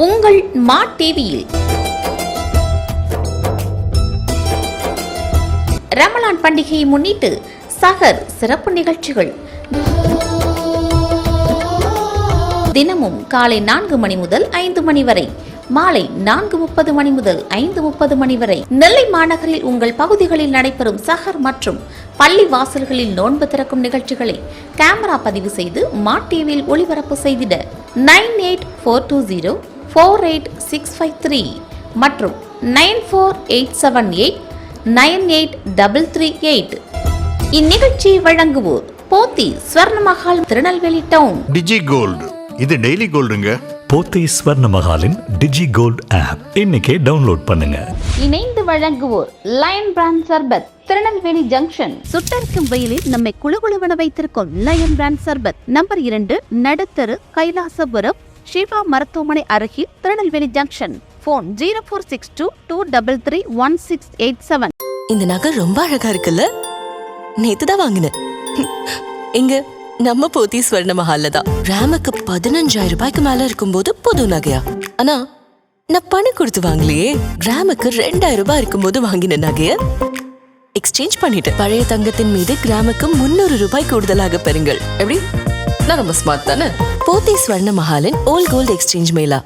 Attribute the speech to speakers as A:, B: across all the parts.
A: உங்கள் மா டிவியில் ரமலான் பண்டிகையை முன்னிட்டு சஹர் சிறப்பு நிகழ்ச்சிகள் தினமும் காலை 4 மணி முதல் 5 மணி வரை, மாலை 4:30 மணி முதல் 5:30 மணி வரை நெல்லை மாநகரில் உங்கள் பகுதிகளில் நடைபெறும் சஹர் மற்றும் பள்ளி வாசல்களில் நோன்பு திறக்கும் நிகழ்ச்சிகளை கேமரா பதிவு செய்து மா டிவியில் ஒளிபரப்பு செய்திட 9842048653 மற்றும் 9487898338. இந்நிகழ்ச்சியை வழங்குவோர் போத்தி ஸ்வர்ணமஹால் திருநெல்வேலி டவுன்.
B: டிஜி கோல்டு, இது டெய்லி கோல்டுங்க.
C: போத்தி ஸ்வர்ணமஹாலின் டிஜி கோல்ட் ஆப் இன்னைக்கே டவுன்லோட் பண்ணுங்க.
A: இணைந்து வழங்குவோர் லயன் பிராண்ட் சர்பத், திருநெல்வேலி ஜங்ஷன். சுட்டரிக்கும் வெயிலில் நம்மை குளுகுளுவென வைத்திருக்கும் லயன் பிராண்ட் சர்பத், நம்பர் 2, நடுத்தரு, கைலாசபுரம், ஷிவா மருத்துவமனை அருகில், திருநெல்வேலி ஜங்ஷன். போன் 0462233167.
D: இந்த நகை ரொம்ப அழகா இருக்குல்ல? நேத்துதான் வாங்கினேன். இங்க நம்ம போத்தி ஸ்வர்ணமஹால்ல தான். கிராமுக்கு 15,000 ரூபாய்க்கு மேல இருக்கும்போது புது நகையா? ஆனா நான் பணம் கொடுத்து வாங்கலையே. கிராமுக்கு 2,000 ரூபாய் இருக்கும்போது வாங்கின நகைய எக்ஸ்சேஞ்ச் பண்ணிட்டு பழைய தங்கத்தின் மீது கிராமுக்கு 300 ரூபாய் கூடுதலாக பெறுங்கள். எப்படி? நான் ரொம்ப ஸ்மார்ட் தானே? போத்தி ஸ்வர்ணமஹாலின் old gold exchange mela.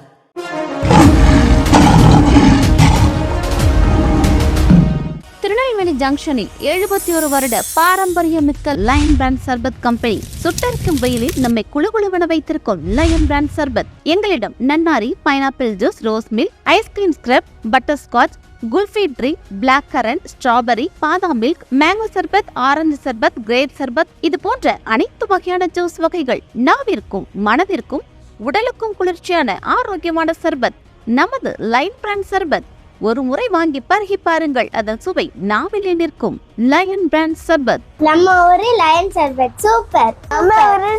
A: Tirunelveli ஜங்ஷனில் 71 வருட பாரம்பரியமிக்க லயன் பிராண்ட் சர்பத் கம்பெனி. சுட்டரிக்கும் வெயிலில் நம்மை குளுகுளுவென வைத்திருக்கும் லயன் பிராண்ட் சர்பத். எங்களிடம் நன்னாரி, pineapple juice, rose milk, ice cream scrub, butterscotch, kulfi drink, black currant, strawberry, பாதாம் milk, mango sharbat, orange sharbat, grape sharbat, இது போன்ற அனைத்து வகையான ஜூஸ் வகைகள். நாவிற்கும் மனதிற்கும் உடலுக்கும் குளிர்ச்சியான ஆரோக்கியமான சர்பத் நமது லயன் பிராண்ட் சர்பத். ஒரு முறை வாங்கி பருகி பாருங்கள், அதன் சுவை நாவிலே நிற்கும். லயன் பிராண்ட் சர்பத்.
E: நம்ம ஒரு லயன் சர்பத் சூப்பர். நம்ம ஒரு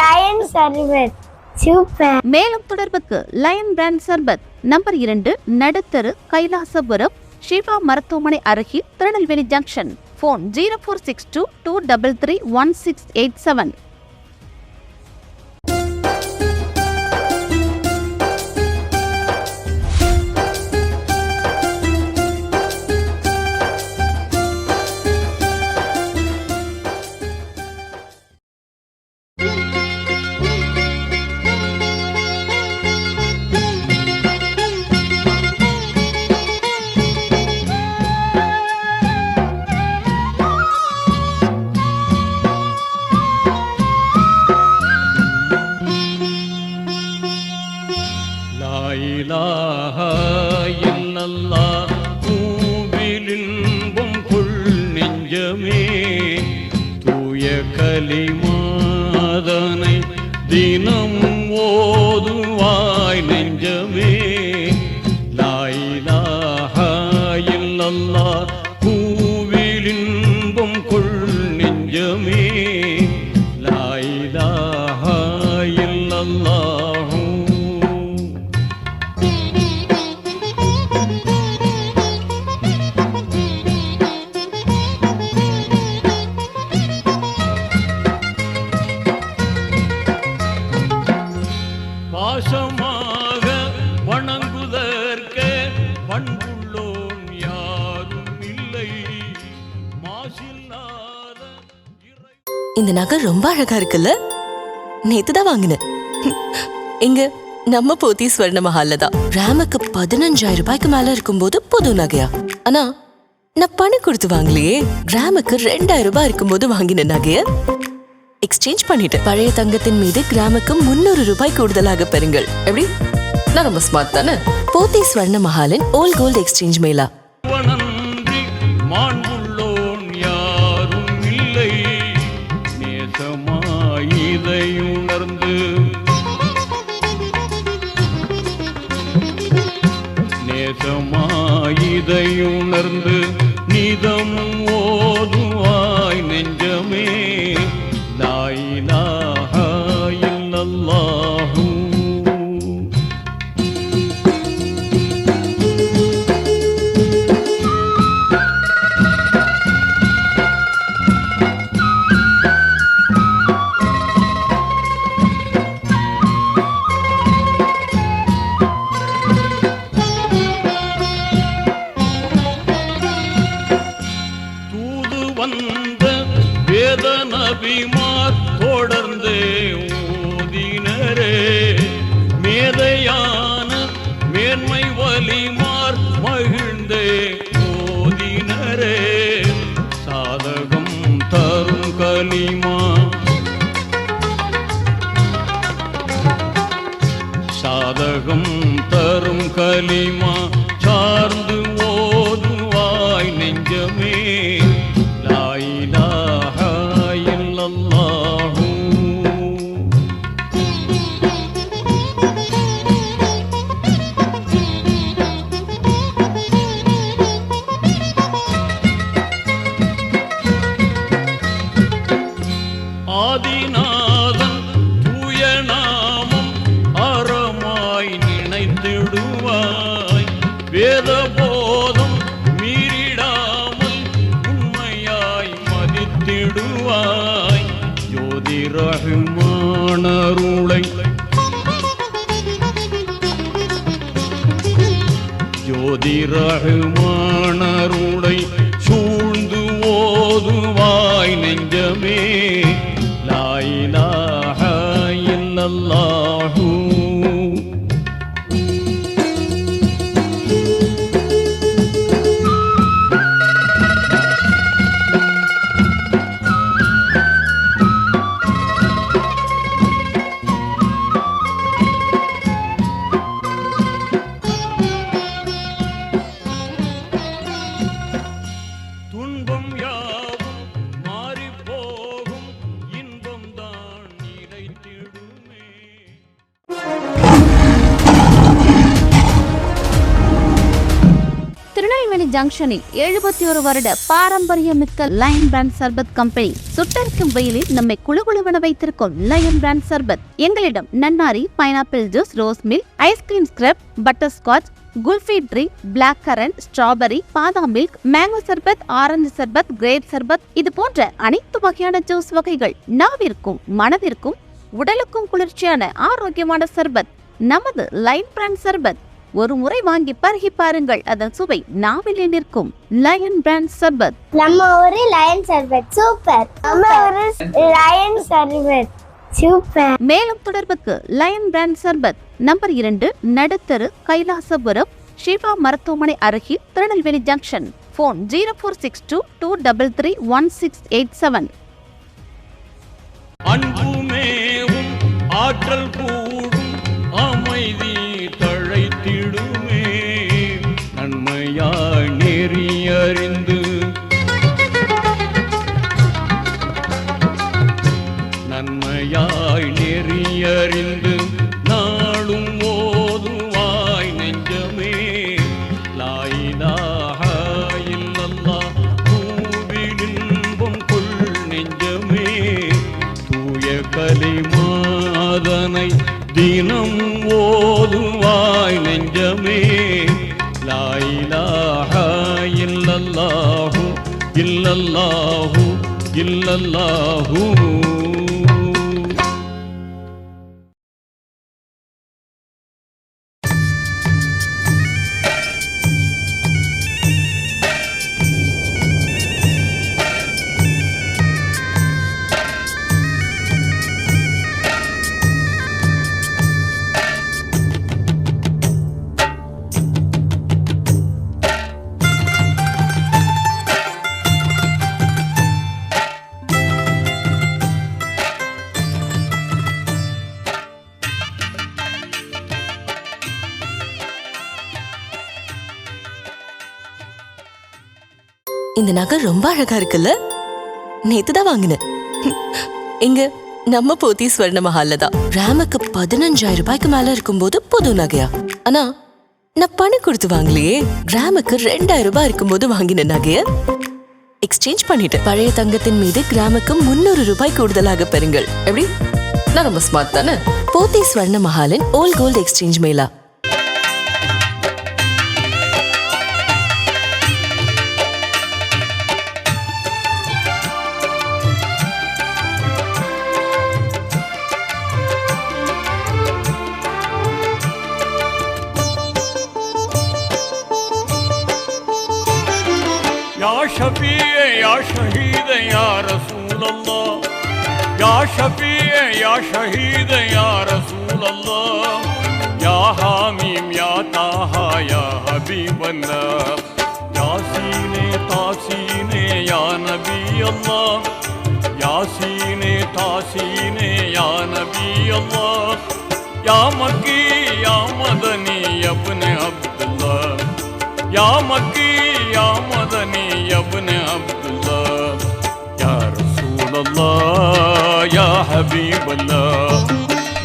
E: லயன் சர்பத் சூப்பர்.
A: மேலும் தொடர்புக்கு லயன் பிராண்ட் சர்பத், நம்பர் 2, நடுத்தரு, கைலாசபுரம், ஷிவா மருத்துவமனை அருகில், திருநெல்வேலி ஜங்ஷன். போன் 0462233167.
F: கலிமாதனை தினம் ஓதுவாய் நெஞ்சமே. லா இலாஹா இல்லல்லாஹ் பூவில் இன்பம் கொள் நெஞ்சமே. லா இலாஹா இல்லல்லாஹ். பாசமாக வணங்குதற்கே பண்புள்ளோன் யாரும் இல்லை. மாசில்லாத
D: இந்த நகை ரொம்ப அழகா இருக்குல்ல? நேத்துதான் வாங்கினேன். இங்க நம்ம போத்தி ஸ்வர்ணமஹால்ல தான். கிராமுக்கு 15,000 ரூபாய்க்கு மேல இருக்கும்போது புது நகையா? ஆனா நான் பணம் கொடுத்து வாங்கலையே. கிராமுக்கு 2,000 ரூபாய் இருக்கும்போது வாங்கின நகைய எக்ஸ்சேஞ்ச் பண்ணிட்டு பழைய தங்கத்தின் மீது கிராமுக்கு 300 ரூபாய் கூடுதலாக பெறுங்கள். எப்படி? நான் ரொம்ப ஸ்மார்ட் தானே? போத்தி ஸ்வர்ணமஹாலின் ஓல்ட் கோல்ட் எக்ஸ்சேஞ்ச் மேளா.
F: நன்றி மாண்புள்ளோன் யாரும் இல்லை. நேசமாயிதை உணர்ந்து நேசமாயிதை உணர்ந்து நிதம் ஓதுவாய் நெஞ்சமே. லா இலாஹா இல்லல்லாஹ். சாதகம் தரும் கலிமா சார்ந்து ஓதுவாய் நெஞ்சமே லா இலாஹா இல்லல்லாஹு. ஆதிநாதன் தூய நாமம் அறமாய் நினைத்திடுவாய் வேத போதம் மீறிடாமல் உண்மையாய் மதித்திடுவாய் ஜோதி ரஹ்மானருளை ஜோதி ரஹ்மானருளை சூழ்ந்து ஓதுவாய் நெஞ்சமே லா இலாஹா இல்லல்லாஹு. துன்பம் யாவும் மாறிப் போகும் இன்பம் தான் நிலைத்திடுமே.
A: திருநெல்வேலி ஜங்ஷனில் 71 வருட பாரம்பரியமிக்க லயன் பிராண்ட் சர்பத் கம்பெனி சுட்டரிக்கும் வெயிலில் நம்மை குளுகுளுவென வைத்திருக்கும் லயன் பிராண்ட் சர்பத். எங்களிடம் நன்னாரி, pineapple juice, rose milk, ice cream scrub, butterscotch, kulfi drink, black currant, strawberry, பாதாம் milk, mango sharbat, orange sharbat, grape sharbat இது போன்ற அனைத்து வகையான ஜூஸ் வகைகள் நாவிற்கும் மனதிற்கும் உடலுக்கும் குளிர்ச்சியான ஆரோக்கியமான சர்பத் நமது லயன் பிராண்ட் சர்பத். ஒரு முறை வாங்கி பருகி பாருங்கள், அதன் சுவை நாவிலே நிற்கும். லயன் பிராண்ட் சர்பத்.
E: நம்ம ஊரு லயன் சர்பத் சூப்பர். நம்ம ஊரு லயன் சர்பத் சூப்பர்.
A: மேலும் தொடர்புக்கு லயன் பிராண்ட் சர்பத் நம்பர் 2 நடுத்தரு, கைலாசபுரம், ஷிவா மருத்துவமனை அருகில், திருநெல்வேலி ஜங்ஷன். போன் 0462233687.
F: அன்புமேவும் ஆற்றல் கூடும் அமைதி தழைத்திடுமே நன்மையாய் நெறியறிந்து நன்மையாய் நெறியறிந்து நாளும் ஓதுவாய் நெஞ்சமே லா இலாஹா இல்லல்லாஹ் தூவிடின்பம் கொள் நெஞ்சமே தூய கலிமாதனை தினம் ஓதுவாய் நெஞ்சமே லா இலாஹா இல்லல்லாஹு இல்லல்லாஹு இல்லல்லாஹு.
D: இந்த நகை ரொம்ப அழகா இருக்குல்ல? நேத்துதான் வாங்கினேன். எங்க நம்ம போத்தி ஸ்வர்ண மஹால்ல தான். ராமுக்கு 15,000 ரூபாய்க்கு மேல இருக்கும்போது புது நகையா? ஆனா நான் பணம் கொடுத்து வாங்கலையே. ராமுக்கு 2,000 ரூபாய் இருக்கும்போது வாங்கின நகைய எக்ஸ்சேஞ்ச் பண்ணிட்டேன். பழைய தங்கத்தின் மீது கிராமுக்கு 300 ரூபாய் கூடுதலாக பெறுங்கள். எப்படி? நான் ரொம்ப ஸ்மார்ட் தானே? போத்தி ஸ்வர்ண மஹாலின் ஓல்ட் கோல்ட் எக்ஸ்சேஞ்ச் மேளா.
F: या शफीए या शहीद या रसूल अल्लाह या शफीए या शहीद या रसूल अल्लाह या हामीम या ताहा या हबीब अल्लाह यासीने तासीने या नबी अल्लाह यासीने तासीने या नबी अल्लाह या मक्की या मदनी अपने अब्दुल्ला या मक्की या मदनी अपने अब्दुल्ला या रसूल अल्लाह या हबीब अल्लाह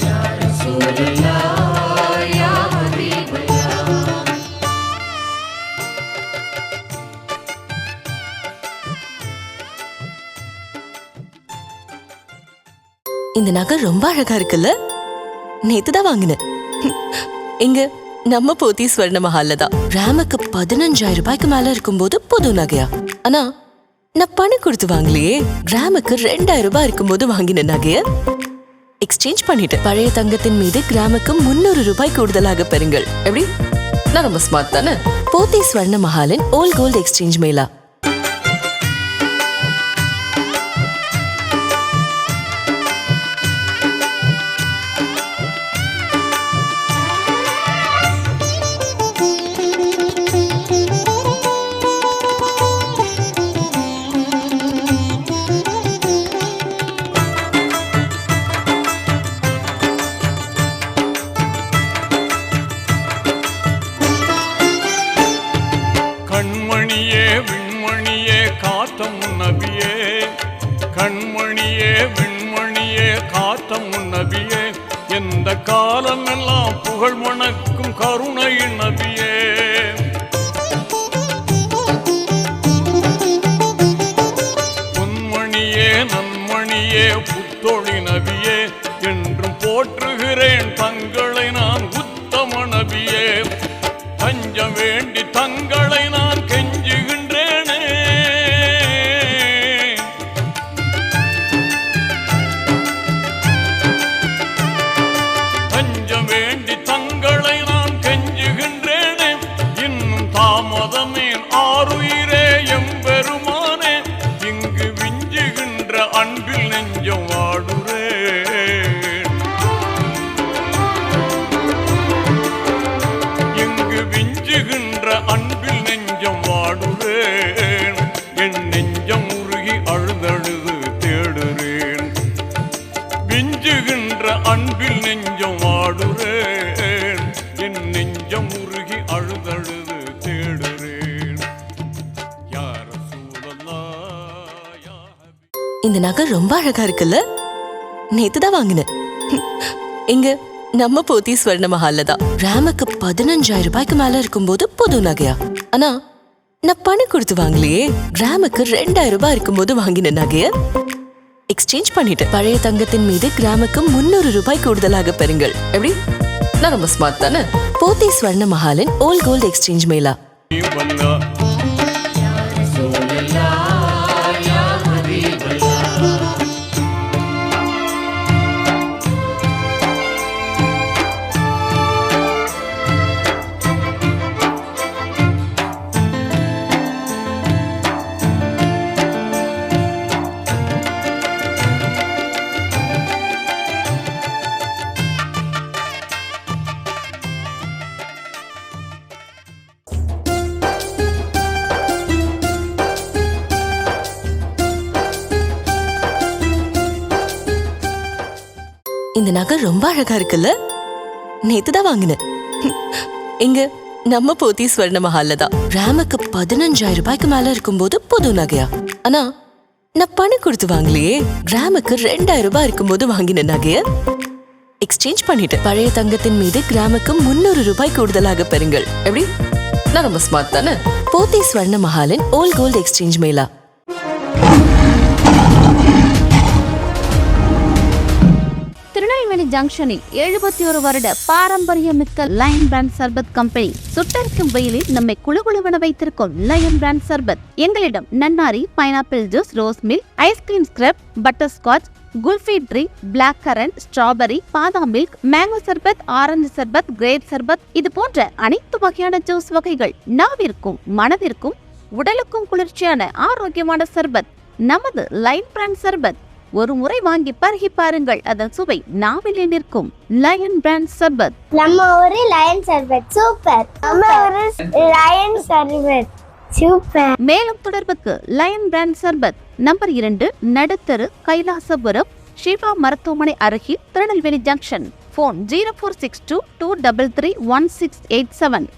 F: या रसूल अल्लाह या हबीब अल्लाह।
D: இந்த நகை ரொம்ப அழகா இருக்குல்ல? நேத்து தான் வாங்கினேன். எங்க நம்ம போத்தி ஸ்வர்ண மஹால்ல தான். ராமுக்கு 15,000 ரூபாய்க்கு மேல இருக்கும்போது புது நகையா? ஆனா நான் பணம் கொடுத்து வாங்கலையே. கிராமுக்கு 2,000 ரூபாய் இருக்கும்போது வாங்கின நகைய எக்ஸ்சேஞ்ச் பண்ணிட்டேன். பழைய தங்கத்தின் மீது கிராமுக்கு 300 ரூபாய் கூடுதலாக பெறுங்கள். எப்படி? நான் ரொம்ப ஸ்மார்ட் தானே? போத்தி ஸ்வர்ண மஹாலின் ஓல்ட் கோல்ட் எக்ஸ்சேஞ்ச் மேளா.
F: கண்மணியே விண்மணியே காத்தம் நபியே கண்மணியே விண்மணியே காத்தம் நபியே எந்த காலமெல்லாம் புகழ் மணக்கும் கருணை நபியே பொன்மணியே நன்மணியே புத்தொழி நபியே என்றும் போற்றுகிறேன் தங்களை நான் உத்தம நபியே தஞ்சம் வேண்டி தங்களை நான் கெஞ்சுகின்றேனே தஞ்சம் வேண்டி தங்களை நான் கெஞ்சுகின்றேனே இன்னும் தாமதமேன் ஆருயிரே எம்பெருமானே இங்கு விஞ்சுகின்ற அன்பில் நெஞ்சம் வாடுறேன் இங்கு விஞ்சுகின்ற அன்பில் நெஞ்சம் வாடுறேன் என் நெஞ்சம் உருகி அழுதழுது தேடுறேன் விஞ்சுகின்ற அன்பில் நெஞ்சம் வாடுறேன் என் நெஞ்சம் உருகி அழுதழுது தேடுறேன் யா ரசூலல்லாஹ் யா ஹபீப்।
D: இந்த நகை ரொம்ப அழகா இருக்குல்ல? நேத்து தான் வாங்கினேன். எங்க நம்ம போத்தி ஸ்வர்ண மஹால்ல தான். ராமுக்கு 15,000 ரூபாய்க்கு மேல இருக்கும்போது புது நகையா? ஆனா நான் பணம் கொடுத்து வாங்கலையே. கிராமுக்கு 2,000 ரூபாய் இருக்கும்போது வாங்கின நகைய எக்ஸ்சேஞ்ச் பண்ணிட்டேன். பழைய தங்கத்தின் மீது கிராமுக்கு 300 ரூபாய் கூடுதலாக பெறுங்கள். எப்படி? நான் ரொம்ப ஸ்மார்ட் தானே? போத்தி ஸ்வர்ண மஹாலின் ஓல்ட் கோல்ட் எக்ஸ்சேஞ்ச் மேளா. இந்த நகை ரொம்ப அழகா இருக்குல்ல? நேத்து தான் வாங்கினேன். எங்க நம்ம போத்தி ஸ்வர்ண மஹால்ல தான். ராமுக்கு 15,000 ரூபாய்க்கு மேல இருக்கும்போது புது நகையா? ஆனா நான் பணம் கொடுத்து வாங்கலையே. கிராமுக்கு 2,000 ரூபாய் இருக்கும்போது வாங்கின நகைய எக்ஸ்சேஞ்ச் பண்ணிட்டேன். பழைய தங்கத்தின் மீது கிராமுக்கு 300 ரூபாய் கூடுதலாக பெறுங்கள். எப்படி? நான் ரொம்ப ஸ்மார்ட் தானே? போத்தி ஸ்வர்ண மஹாலின் old gold exchange mela.
A: Tirunelveli ஜங்ஷனில் 71 வருட பாரம்பரியமிக்க லயன் பிராண்ட் சர்பத் கம்பெனி சுட்டரிக்கும் வெயிலில் நம்மை குளுகுளுவென வைத்திருக்கும் லயன் பிராண்ட் சர்பத். எங்களிடம் நன்னாரி, pineapple juice, rose milk, ice cream scrub, butterscotch, kulfi drink, black currant, strawberry, பாதாம் milk, mango sharbat, orange sharbat, grape sharbat இது போன்ற அனைத்து வகையான ஜூஸ் வகைகள் நாவிற்கும் மனதிற்கும் உடலுக்கும் குளிர்ச்சியான ஆரோக்கியமான சர்பத் நமது லயன் பிராண்ட் சர்பத். ஒரு முறை வாங்கி பருகி பாருங்கள், அதன் சுவை நாவிலே நிற்கும். லயன் பிராண்ட் சர்பத்.
E: நம்ம ஊரு லயன் சர்பத் சூப்பர். நம்ம ஊரு லயன் சர்பத் சூப்பர்.
A: மேலும் தொடர்புக்கு லயன் பிராண்ட் சர்பத் நம்பர் 2 நடுத்தரு, கைலாசபுரம், சிவா மருத்துவமனை அருகில் திருநெல்வேலி ஜங்ஷன். ஃபோன் 0462 233 1687.